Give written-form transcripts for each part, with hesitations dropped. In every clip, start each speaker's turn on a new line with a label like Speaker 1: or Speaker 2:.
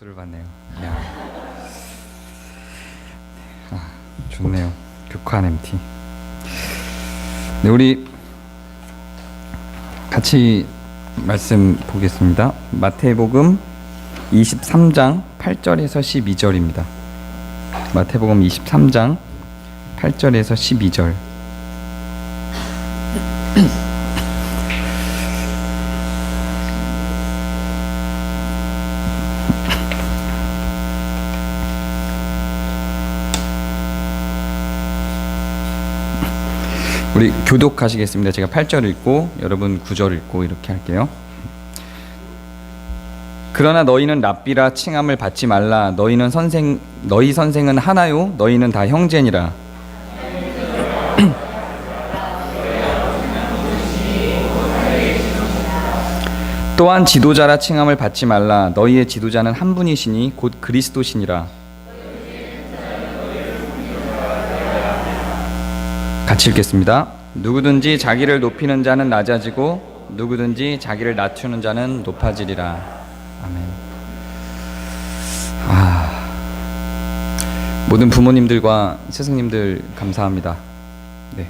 Speaker 1: 박수를 받네요. 야. 좋네요. 교칸 MT. 네, 우리 같이 말씀 보겠습니다. 마태복음 23장 8절에서 12절입니다. 마태복음 23장 8절에서 12절. 우리 교독하시겠습니다. 제가 8절 읽고 여러분 9절 읽고 이렇게 할게요. 그러나 너희는 랍비라 칭함을 받지 말라. 너희 선생은 하나요? 너희는 다 형제니라. 또한 지도자라 칭함을 받지 말라. 너희의 지도자는 한 분이시니 곧 그리스도시니라. 같이 읽겠습니다. 누구든지 자기를 높이는 자는 낮아지고 누구든지 자기를 낮추는 자는 높아지리라. 아멘. 모든 부모님들과 스승님들 감사합니다. 네.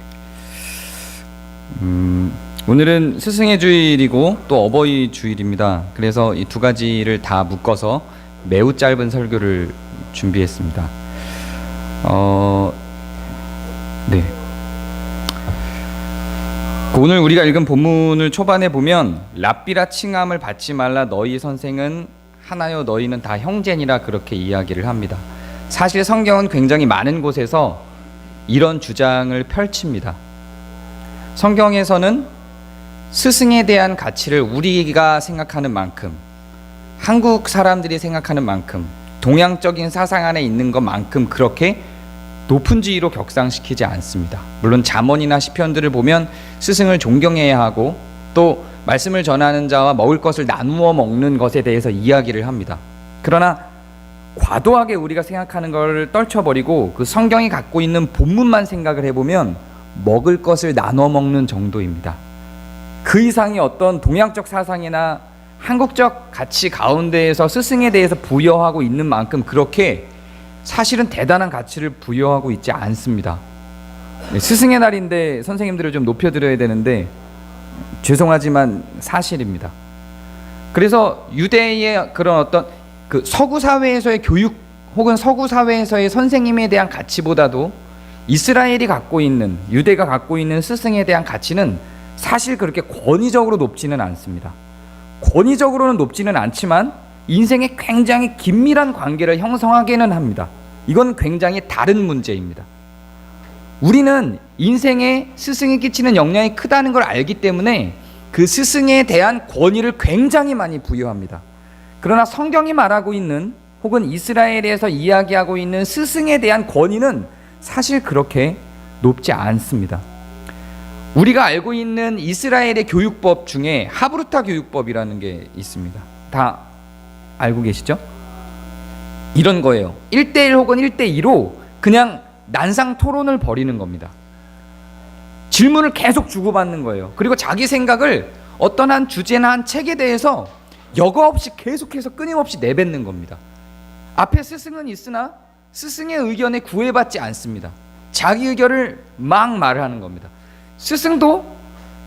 Speaker 1: 오늘은 스승의 주일이고 또 어버이 주일입니다. 그래서 이 두 가지를 다 묶어서 매우 짧은 설교를 준비했습니다. 네. 오늘 우리가 읽은 본문을 초반에 보면 랍비라 칭함을 받지 말라. 너희 선생은 하나요? 너희는 다 형제니라. 그렇게 이야기를 합니다. 사실 성경은 굉장히 많은 곳에서 이런 주장을 펼칩니다. 성경에서는 스승에 대한 가치를 우리가 생각하는 만큼, 한국 사람들이 생각하는 만큼, 동양적인 사상 안에 있는 것만큼 그렇게 높은 지위로 격상시키지 않습니다. 물론 잠언이나 시편들을 보면 스승을 존경해야 하고 또 말씀을 전하는 자와 먹을 것을 나누어 먹는 것에 대해서 이야기를 합니다. 그러나 과도하게 우리가 생각하는 걸 떨쳐버리고 그 성경이 갖고 있는 본문만 생각을 해보면 먹을 것을 나눠 먹는 정도입니다. 그 이상의 어떤 동양적 사상이나 한국적 가치 가운데에서 스승에 대해서 부여하고 있는 만큼 그렇게 사실은 대단한 가치를 부여하고 있지 않습니다. 스승의 날인데 선생님들을 좀 높여드려야 되는데 죄송하지만 사실입니다. 그래서 유대의 그런 어떤 그 서구 사회에서의 교육 혹은 서구 사회에서의 선생님에 대한 가치보다도 이스라엘이 갖고 있는, 유대가 갖고 있는 스승에 대한 가치는 사실 그렇게 권위적으로 높지는 않습니다. 권위적으로는 높지는 않지만 인생에 굉장히 긴밀한 관계를 형성하게는 합니다. 이건 굉장히 다른 문제입니다. 우리는 인생에 스승이 끼치는 영향이 크다는 걸 알기 때문에 그 스승에 대한 권위를 굉장히 많이 부여합니다. 그러나 성경이 말하고 있는 혹은 이스라엘에서 이야기하고 있는 스승에 대한 권위는 사실 그렇게 높지 않습니다. 우리가 알고 있는 이스라엘의 교육법 중에 하브루타 교육법이라는 게 있습니다. 다 알고 계시죠? 이런 거예요. 1대1 혹은 1대2로 그냥 난상 토론을 벌이는 겁니다. 질문을 계속 주고받는 거예요. 그리고 자기 생각을 어떤 한 주제나 한 책에 대해서 여과 없이 계속해서 끊임없이 내뱉는 겁니다. 앞에 스승은 있으나 스승의 의견에 구애받지 않습니다. 자기 의견을 막 말하는 겁니다. 스승도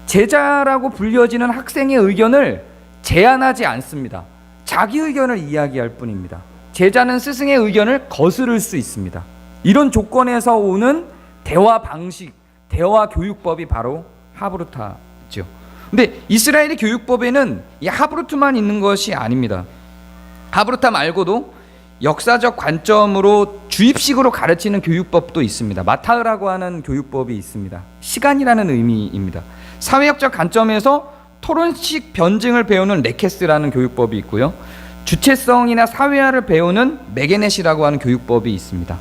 Speaker 1: 제자라고 불려지는 학생의 의견을 제한하지 않습니다. 자기 의견을 이야기할 뿐입니다. 제자는 스승의 의견을 거스를 수 있습니다. 이런 조건에서 오는 대화 방식, 대화 교육법이 바로 하브루타죠. 근데 이스라엘의 교육법에는 이 하브루트만 있는 것이 아닙니다. 하브루타 말고도 역사적 관점으로 주입식으로 가르치는 교육법도 있습니다. 마타흐라고 하는 교육법이 있습니다. 시간이라는 의미입니다. 사회학적 관점에서 토론식 변증을 배우는 레케스라는 교육법이 있고요. 주체성이나 사회화를 배우는 메게넷이라고 하는 교육법이 있습니다.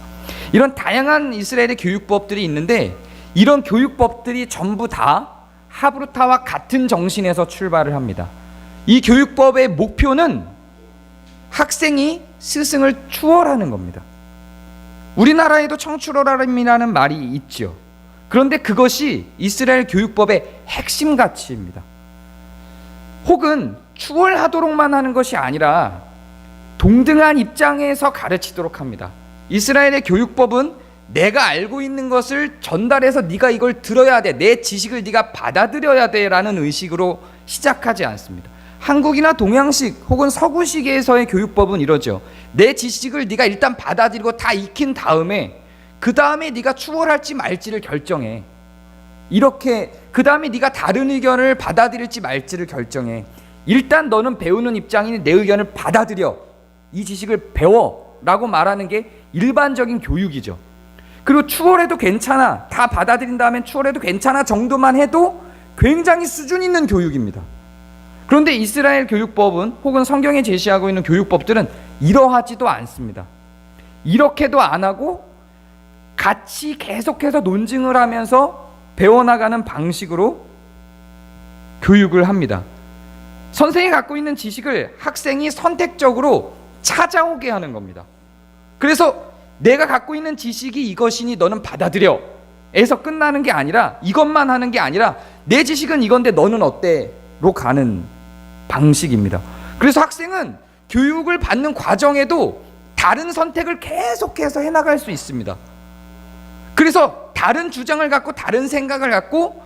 Speaker 1: 이런 다양한 이스라엘의 교육법들이 있는데 이런 교육법들이 전부 다 하브루타와 같은 정신에서 출발을 합니다. 이 교육법의 목표는 학생이 스승을 추월하는 겁니다. 우리나라에도 청추월함이라는 말이 있죠. 그런데 그것이 이스라엘 교육법의 핵심 가치입니다. 혹은 추월하도록만 하는 것이 아니라 동등한 입장에서 가르치도록 합니다. 이스라엘의 교육법은 내가 알고 있는 것을 전달해서 네가 이걸 들어야 돼, 내 지식을 네가 받아들여야 돼 라는 의식으로 시작하지 않습니다. 한국이나 동양식 혹은 서구식에서의 교육법은 이러죠. 내 지식을 네가 일단 받아들이고 다 익힌 다음에 그 다음에 네가 추월할지 말지를 결정해. 이렇게 그 다음에 네가 다른 의견을 받아들일지 말지를 결정해. 일단 너는 배우는 입장이니 내 의견을 받아들여, 이 지식을 배워 라고 말하는 게 일반적인 교육이죠. 그리고 추월해도 괜찮아, 다 받아들인 다음엔 추월해도 괜찮아 정도만 해도 굉장히 수준 있는 교육입니다. 그런데 이스라엘 교육법은 혹은 성경에 제시하고 있는 교육법들은 이러하지도 않습니다. 이렇게도 안 하고 같이 계속해서 논증을 하면서 배워나가는 방식으로 교육을 합니다. 선생이 갖고 있는 지식을 학생이 선택적으로 찾아오게 하는 겁니다. 그래서 내가 갖고 있는 지식이 이것이니 너는 받아들여 에서 끝나는 게 아니라, 이것만 하는 게 아니라 내 지식은 이건데 너는 어때? 로 가는 방식입니다. 그래서 학생은 교육을 받는 과정에도 다른 선택을 계속해서 해나갈 수 있습니다. 그래서 다른 주장을 갖고 다른 생각을 갖고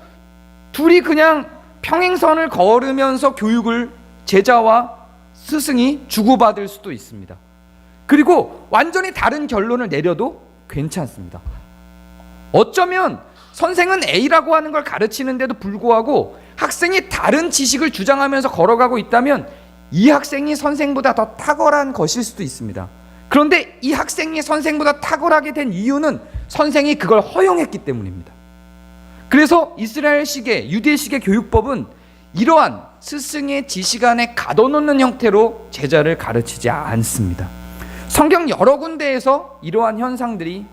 Speaker 1: 둘이 그냥 평행선을 걸으면서 교육을 제자와 스승이 주고받을 수도 있습니다. 그리고 완전히 다른 결론을 내려도 괜찮습니다. 어쩌면 선생은 A라고 하는 걸 가르치는데도 불구하고 학생이 다른 지식을 주장하면서 걸어가고 있다면 이 학생이 선생보다 더 탁월한 것일 수도 있습니다. 그런데 이 학생이 선생보다 탁월하게 된 이유는 선생이 그걸 허용했기 때문입니다. 그래서 이스라엘식의, 유대식의 교육법은 이러한 스승의 지식 안에 가둬놓는 형태로 제자를 가르치지 않습니다. 성경 여러 군데에서 이러한 현상들이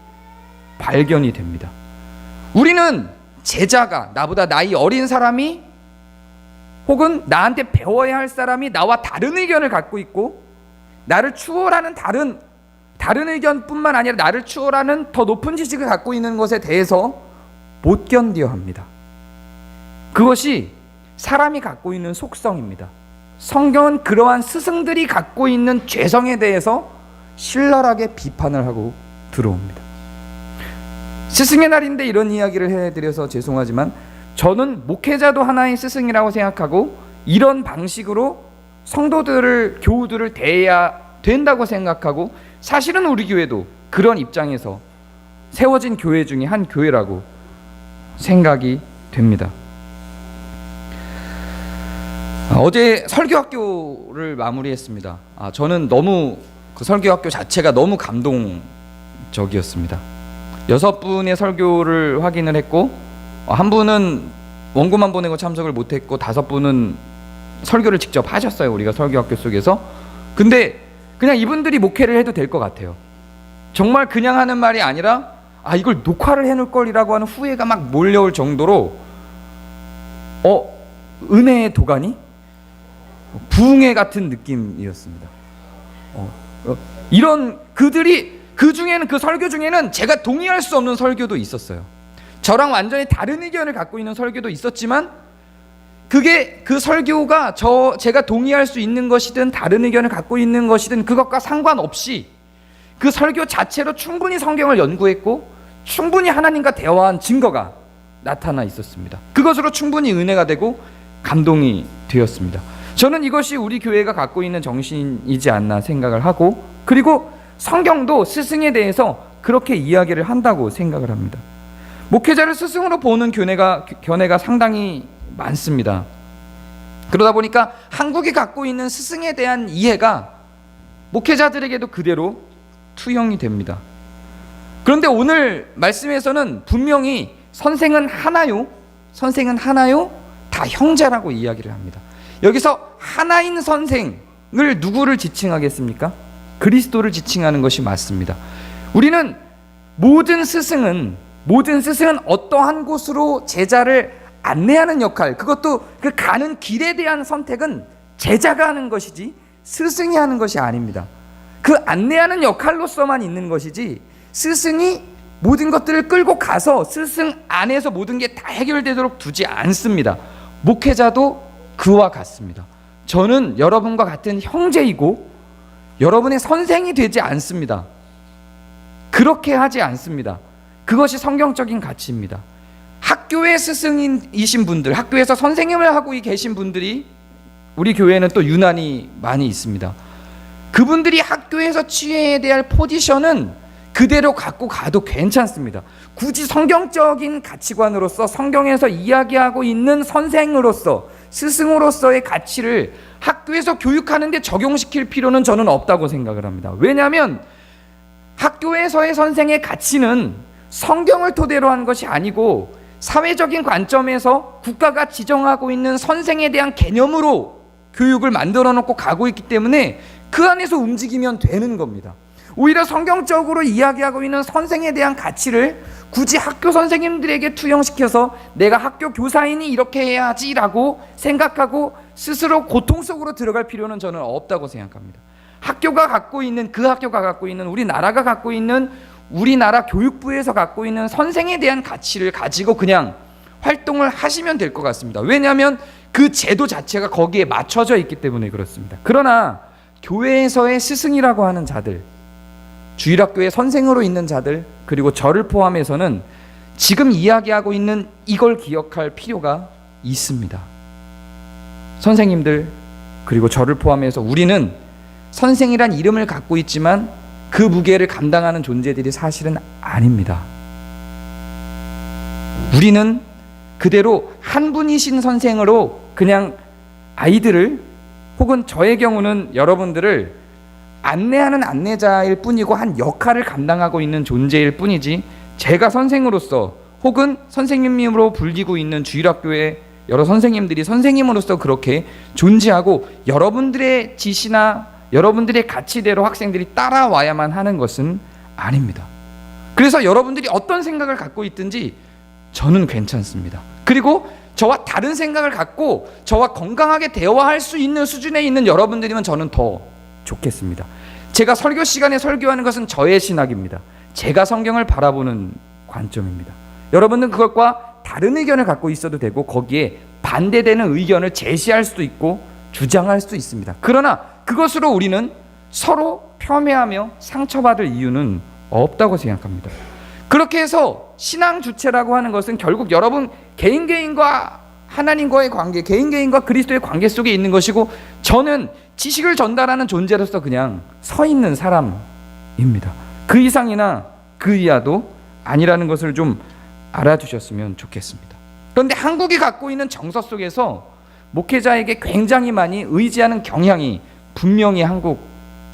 Speaker 1: 발견이 됩니다. 우리는 제자가, 나보다 나이 어린 사람이 혹은 나한테 배워야 할 사람이 나와 다른 의견을 갖고 있고 나를 추월하는 다른 의견뿐만 아니라 나를 추월하는 더 높은 지식을 갖고 있는 것에 대해서 못 견뎌 합니다. 그것이 사람이 갖고 있는 속성입니다. 성경은 그러한 스승들이 갖고 있는 죄성에 대해서 신랄하게 비판을 하고 들어옵니다. 스승의 날인데 이런 이야기를 해드려서 죄송하지만 저는 목회자도 하나의 스승이라고 생각하고 이런 방식으로 성도들을, 교우들을 대해야 된다고 생각하고, 사실은 우리 교회도 그런 입장에서 세워진 교회 중에 한 교회라고 생각이 됩니다. 어제 설교학교를 마무리했습니다. 저는 너무 그 설교학교 자체가 너무 감동적이었습니다. 6분의 설교를 확인을 했고, 한 분은 원고만 보내고 참석을 못했고 5분은 설교를 직접 하셨어요. 우리가 설교학교 속에서. 근데 그냥 이분들이 목회를 해도 될 것 같아요. 정말 그냥 하는 말이 아니라 이걸 녹화를 해놓을 걸이라고 하는 후회가 막 몰려올 정도로 은혜의 도가니? 부흥회 같은 느낌이었습니다. 이런 그들이 그 중에는, 그 설교 중에는 제가 동의할 수 없는 설교도 있었어요. 저랑 완전히 다른 의견을 갖고 있는 설교도 있었지만 그게 그 설교가 제가 동의할 수 있는 것이든 다른 의견을 갖고 있는 것이든 그것과 상관없이 그 설교 자체로 충분히 성경을 연구했고 충분히 하나님과 대화한 증거가 나타나 있었습니다. 그것으로 충분히 은혜가 되고 감동이 되었습니다. 저는 이것이 우리 교회가 갖고 있는 정신이지 않나 생각을 하고, 그리고 성경도 스승에 대해서 그렇게 이야기를 한다고 생각을 합니다. 목회자를 스승으로 보는 견해가 상당히 많습니다. 그러다 보니까 한국이 갖고 있는 스승에 대한 이해가 목회자들에게도 그대로 투영이 됩니다. 그런데 오늘 말씀에서는 분명히 선생은 하나요? 다 형제라고 이야기를 합니다. 여기서 하나인 선생을 누구를 지칭하겠습니까? 그리스도를 지칭하는 것이 맞습니다. 우리는 모든 스승은 어떠한 곳으로 제자를 안내하는 역할, 그것도 그 가는 길에 대한 선택은 제자가 하는 것이지 스승이 하는 것이 아닙니다. 그 안내하는 역할로서만 있는 것이지 스승이 모든 것들을 끌고 가서 스승 안에서 모든 게 다 해결되도록 두지 않습니다. 목회자도 그와 같습니다. 저는 여러분과 같은 형제이고 여러분의 선생이 되지 않습니다. 그렇게 하지 않습니다. 그것이 성경적인 가치입니다. 학교의 스승이신 분들, 학교에서 선생님을 하고 계신 분들이 우리 교회에는 또 유난히 많이 있습니다. 그분들이 학교에서 취해야 될 포지션은 그대로 갖고 가도 괜찮습니다. 굳이 성경적인 가치관으로서 성경에서 이야기하고 있는 선생으로서, 스승으로서의 가치를 학교에서 교육하는 데 적용시킬 필요는 저는 없다고 생각을 합니다. 왜냐하면 학교에서의 선생의 가치는 성경을 토대로 한 것이 아니고 사회적인 관점에서 국가가 지정하고 있는 선생에 대한 개념으로 교육을 만들어 놓고 가고 있기 때문에 그 안에서 움직이면 되는 겁니다. 오히려 성경적으로 이야기하고 있는 선생에 대한 가치를 굳이 학교 선생님들에게 투영시켜서 내가 학교 교사이니 이렇게 해야지라고 생각하고 스스로 고통 속으로 들어갈 필요는 저는 없다고 생각합니다. 학교가 갖고 있는, 그 학교가 갖고 있는, 우리나라가 갖고 있는, 우리나라 교육부에서 갖고 있는 선생에 대한 가치를 가지고 그냥 활동을 하시면 될 것 같습니다. 왜냐하면 그 제도 자체가 거기에 맞춰져 있기 때문에 그렇습니다. 그러나 교회에서의 스승이라고 하는 자들, 주일학교의 선생으로 있는 자들, 그리고 저를 포함해서는 지금 이야기하고 있는 이걸 기억할 필요가 있습니다. 선생님들, 그리고 저를 포함해서 우리는 선생이란 이름을 갖고 있지만 그 무게를 감당하는 존재들이 사실은 아닙니다. 우리는 그대로 한 분이신 선생으로 그냥 아이들을, 혹은 저의 경우는 여러분들을 안내하는 안내자일 뿐이고 한 역할을 감당하고 있는 존재일 뿐이지, 제가 선생으로서 혹은 선생님으로 불리고 있는 주일학교의 여러 선생님들이 선생님으로서 그렇게 존재하고 여러분들의 지시나 여러분들의 가치대로 학생들이 따라와야만 하는 것은 아닙니다. 그래서 여러분들이 어떤 생각을 갖고 있든지 저는 괜찮습니다. 그리고 저와 다른 생각을 갖고 저와 건강하게 대화할 수 있는 수준에 있는 여러분들이면 저는 더 좋겠습니다. 제가 설교 시간에 설교하는 것은 저의 신학입니다. 제가 성경을 바라보는 관점입니다. 여러분은 그것과 다른 의견을 갖고 있어도 되고 거기에 반대되는 의견을 제시할 수도 있고 주장할 수도 있습니다. 그러나 그것으로 우리는 서로 폄훼하며 상처받을 이유는 없다고 생각합니다. 그렇게 해서 신앙 주체라고 하는 것은 결국 여러분 개인과 하나님과의 관계, 개인과 그리스도의 관계 속에 있는 것이고, 저는 지식을 전달하는 존재로서 그냥 서 있는 사람입니다. 그 이상이나 그 이하도 아니라는 것을 좀 알아두셨으면 좋겠습니다. 그런데 한국이 갖고 있는 정서 속에서 목회자에게 굉장히 많이 의지하는 경향이 분명히 한국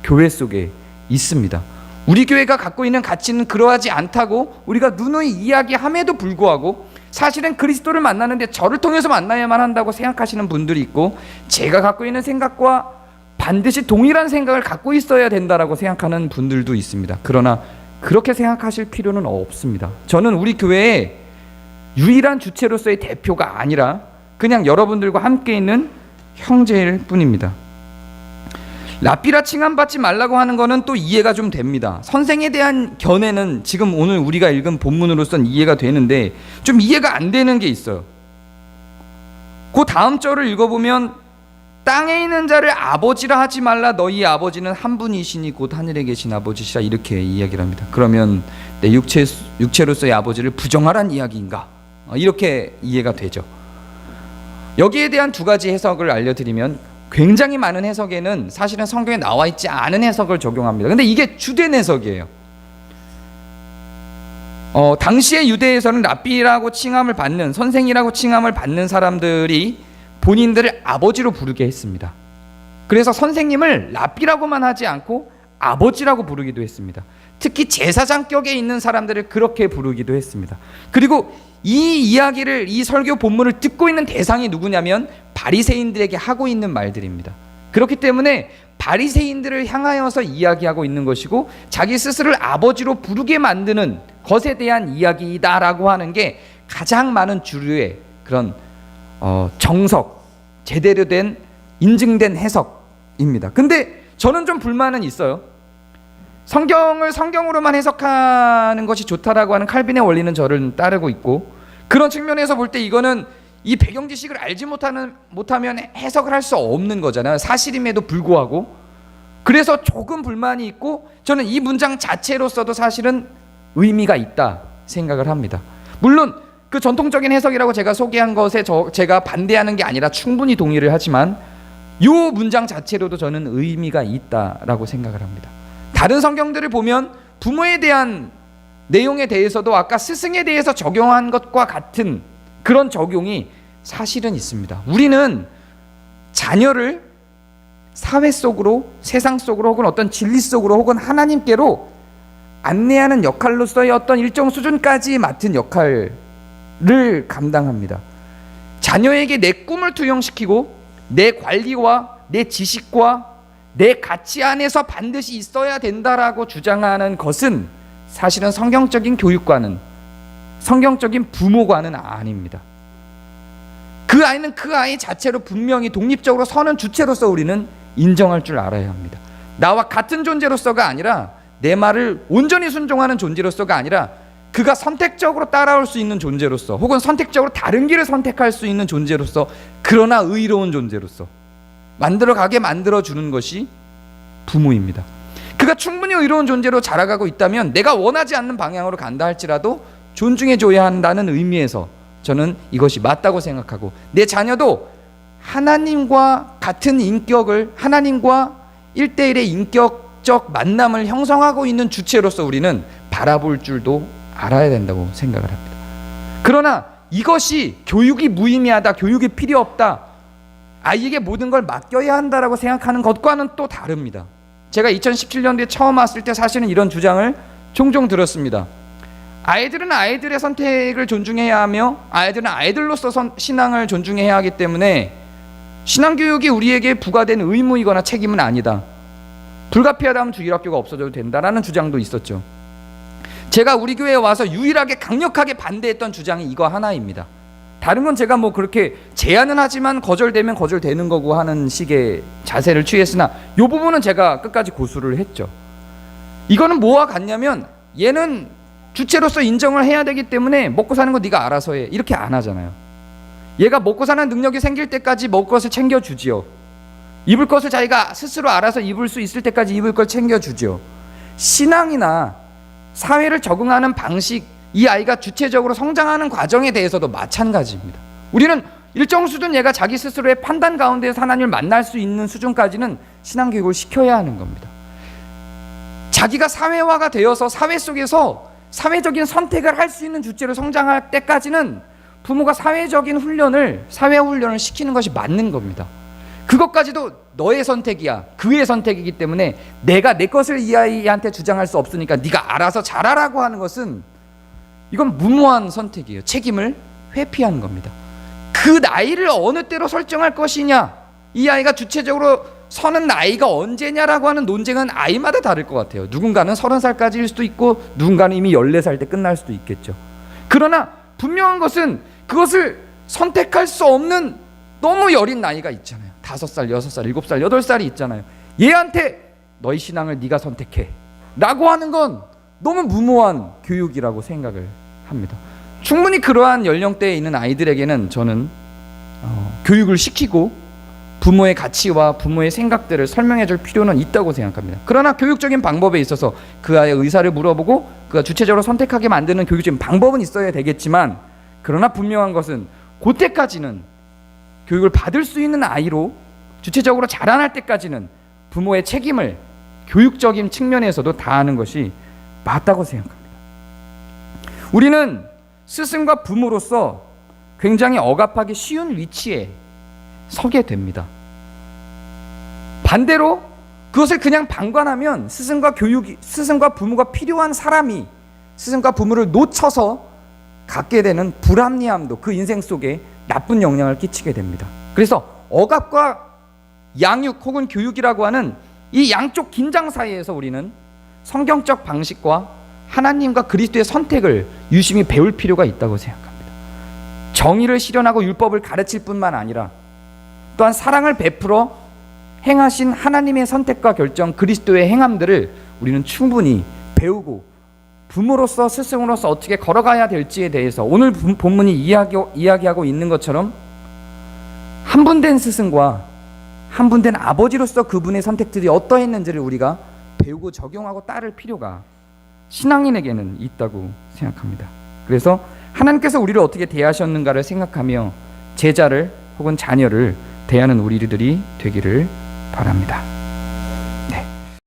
Speaker 1: 교회 속에 있습니다. 우리 교회가 갖고 있는 가치는 그러하지 않다고 우리가 누누이 이야기함에도 불구하고 사실은 그리스도를 만나는데 저를 통해서 만나야만 한다고 생각하시는 분들이 있고, 제가 갖고 있는 생각과 반드시 동일한 생각을 갖고 있어야 된다라고 생각하는 분들도 있습니다. 그러나 그렇게 생각하실 필요는 없습니다. 저는 우리 교회의 유일한 주체로서의 대표가 아니라 그냥 여러분들과 함께 있는 형제일 뿐입니다. 랍비라 칭함받지 말라고 하는 거는 또 이해가 좀 됩니다. 선생에 대한 견해는 지금 오늘 우리가 읽은 본문으로선 이해가 되는데 좀 이해가 안 되는 게 있어요. 그 다음 절을 읽어보면 땅에 있는 자를 아버지라 하지 말라, 너희 아버지는 한 분이시니 곧 하늘에 계신 아버지시라, 이렇게 이야기를 합니다. 그러면 내 육체로서의 아버지를 부정하란 이야기인가? 이렇게 이해가 되죠. 여기에 대한 두 가지 해석을 알려드리면, 굉장히 많은 해석에는 사실은 성경에 나와 있지 않은 해석을 적용합니다. 근데 이게 주된 해석이에요. 당시의 유대에서는 랍비라고 칭함을 받는, 선생이라고 칭함을 받는 사람들이 본인들을 아버지로 부르게 했습니다. 그래서 선생님을 랍비라고만 하지 않고 아버지라고 부르기도 했습니다. 특히 제사장격에 있는 사람들을 그렇게 부르기도 했습니다. 그리고 이 이야기를, 이 설교 본문을 듣고 있는 대상이 누구냐면 바리새인들에게 하고 있는 말들입니다. 그렇기 때문에 바리새인들을 향하여서 이야기하고 있는 것이고, 자기 스스로를 아버지로 부르게 만드는 것에 대한 이야기다라고 하는 게 가장 많은 주류의 그런 정석, 제대로 된 인증된 해석입니다. 근데 저는 좀 불만은 있어요. 성경을 성경으로만 해석하는 것이 좋다라고 하는 칼빈의 원리는 저를 따르고 있고, 그런 측면에서 볼 때 이거는 이 배경 지식을 알지 못하면 해석을 할 수 없는 거잖아요. 사실임에도 불구하고. 그래서 조금 불만이 있고 저는 이 문장 자체로서도 사실은 의미가 있다 생각을 합니다. 물론 그 전통적인 해석이라고 제가 소개한 것에 제가 반대하는 게 아니라 충분히 동의를 하지만 이 문장 자체로도 저는 의미가 있다라고 생각을 합니다. 다른 성경들을 보면 부모에 대한 내용에 대해서도 아까 스승에 대해서 적용한 것과 같은 그런 적용이 사실은 있습니다. 우리는 자녀를 사회 속으로, 세상 속으로, 혹은 어떤 진리 속으로, 혹은 하나님께로 안내하는 역할로서의 어떤 일정 수준까지 맡은 역할을 감당합니다. 자녀에게 내 꿈을 투영시키고 내 관리와 내 지식과 내 가치 안에서 반드시 있어야 된다라고 주장하는 것은 사실은 성경적인 교육과는, 성경적인 부모과는 아닙니다. 그 아이는 그 아이 자체로 분명히 독립적으로 서는 주체로서 우리는 인정할 줄 알아야 합니다. 나와 같은 존재로서가 아니라, 내 말을 온전히 순종하는 존재로서가 아니라, 그가 선택적으로 따라올 수 있는 존재로서, 혹은 선택적으로 다른 길을 선택할 수 있는 존재로서, 그러나 의로운 존재로서 만들어가게 만들어주는 것이 부모입니다. 그가 충분히 의로운 존재로 자라가고 있다면 내가 원하지 않는 방향으로 간다 할지라도 존중해줘야 한다는 의미에서 저는 이것이 맞다고 생각하고, 내 자녀도 하나님과 같은 인격을, 하나님과 1대1의 인격적 만남을 형성하고 있는 주체로서 우리는 바라볼 줄도 알아야 된다고 생각을 합니다. 그러나 이것이 교육이 무의미하다, 교육이 필요 없다, 아이에게 모든 걸 맡겨야 한다라고 생각하는 것과는 또 다릅니다. 제가 2017년도에 처음 왔을 때 사실은 이런 주장을 종종 들었습니다. 아이들은 아이들의 선택을 존중해야 하며 아이들은 아이들로서 신앙을 존중해야 하기 때문에 신앙교육이 우리에게 부과된 의무이거나 책임은 아니다. 불가피하다면 주일학교가 없어져도 된다라는 주장도 있었죠. 제가 우리 교회에 와서 유일하게 강력하게 반대했던 주장이 이거 하나입니다. 다른 건 제가 뭐 그렇게 제안은 하지만 거절되면 거절되는 거고 하는 식의 자세를 취했으나 이 부분은 제가 끝까지 고수를 했죠. 이거는 뭐와 같냐면, 얘는 주체로서 인정을 해야 되기 때문에 먹고 사는 거 네가 알아서 해, 이렇게 안 하잖아요. 얘가 먹고 사는 능력이 생길 때까지 먹을 것을 챙겨주지요. 입을 것을 자기가 스스로 알아서 입을 수 있을 때까지 입을 걸 챙겨주지요. 신앙이나 사회를 적응하는 방식, 이 아이가 주체적으로 성장하는 과정에 대해서도 마찬가지입니다. 우리는 일정 수준 얘가 자기 스스로의 판단 가운데서 하나님을 만날 수 있는 수준까지는 신앙교육을 시켜야 하는 겁니다. 자기가 사회화가 되어서 사회 속에서 사회적인 선택을 할 수 있는 주체로 성장할 때까지는 부모가 사회적인 훈련을, 사회화 훈련을 시키는 것이 맞는 겁니다. 그것까지도 너의 선택이야, 그의 선택이기 때문에 내가 내 것을 이 아이한테 주장할 수 없으니까 네가 알아서 잘하라고 하는 것은, 이건 무모한 선택이에요. 책임을 회피하는 겁니다. 그 나이를 어느 때로 설정할 것이냐, 이 아이가 주체적으로 서는 나이가 언제냐라고 하는 논쟁은 아이마다 다를 것 같아요. 누군가는 30살까지일 수도 있고 누군가는 이미 14살 때 끝날 수도 있겠죠. 그러나 분명한 것은 그것을 선택할 수 없는 너무 여린 나이가 있잖아요. 5살, 6살, 7살, 8살이 있잖아요. 얘한테 너희 신앙을 네가 선택해 라고 하는 건 너무 무모한 교육이라고 생각을 합니다. 충분히 그러한 연령대에 있는 아이들에게는 저는 교육을 시키고 부모의 가치와 부모의 생각들을 설명해 줄 필요는 있다고 생각합니다. 그러나 교육적인 방법에 있어서 그 아이의 의사를 물어보고 그가 주체적으로 선택하게 만드는 교육적인 방법은 있어야 되겠지만, 그러나 분명한 것은 그때까지는, 교육을 받을 수 있는 아이로 주체적으로 자라날 때까지는 부모의 책임을 교육적인 측면에서도 다하는 것이 맞다고 생각합니다. 우리는 스승과 부모로서 굉장히 억압하기 쉬운 위치에 서게 됩니다. 반대로 그것을 그냥 방관하면 스승과 부모가 필요한 사람이 스승과 부모를 놓쳐서 갖게 되는 불합리함도 그 인생 속에 나쁜 영향을 끼치게 됩니다. 그래서 억압과 양육 혹은 교육이라고 하는 이 양쪽 긴장 사이에서 우리는 성경적 방식과 하나님과 그리스도의 선택을 유심히 배울 필요가 있다고 생각합니다. 정의를 실현하고 율법을 가르칠 뿐만 아니라 또한 사랑을 베풀어 행하신 하나님의 선택과 결정, 그리스도의 행함들을 우리는 충분히 배우고 부모로서, 스승으로서 어떻게 걸어가야 될지에 대해서 오늘 본문이 이야기하고 있는 것처럼 한 분 된 스승과 한 분 된 아버지로서 그분의 선택들이 어떠했는지를 우리가 배우고 적용하고 따를 필요가 신앙인에게는 있다고 생각합니다. 그래서 하나님께서 우리를 어떻게 대하셨는가를 생각하며 제자를 혹은 자녀를 대하는 우리들이 되기를 바랍니다.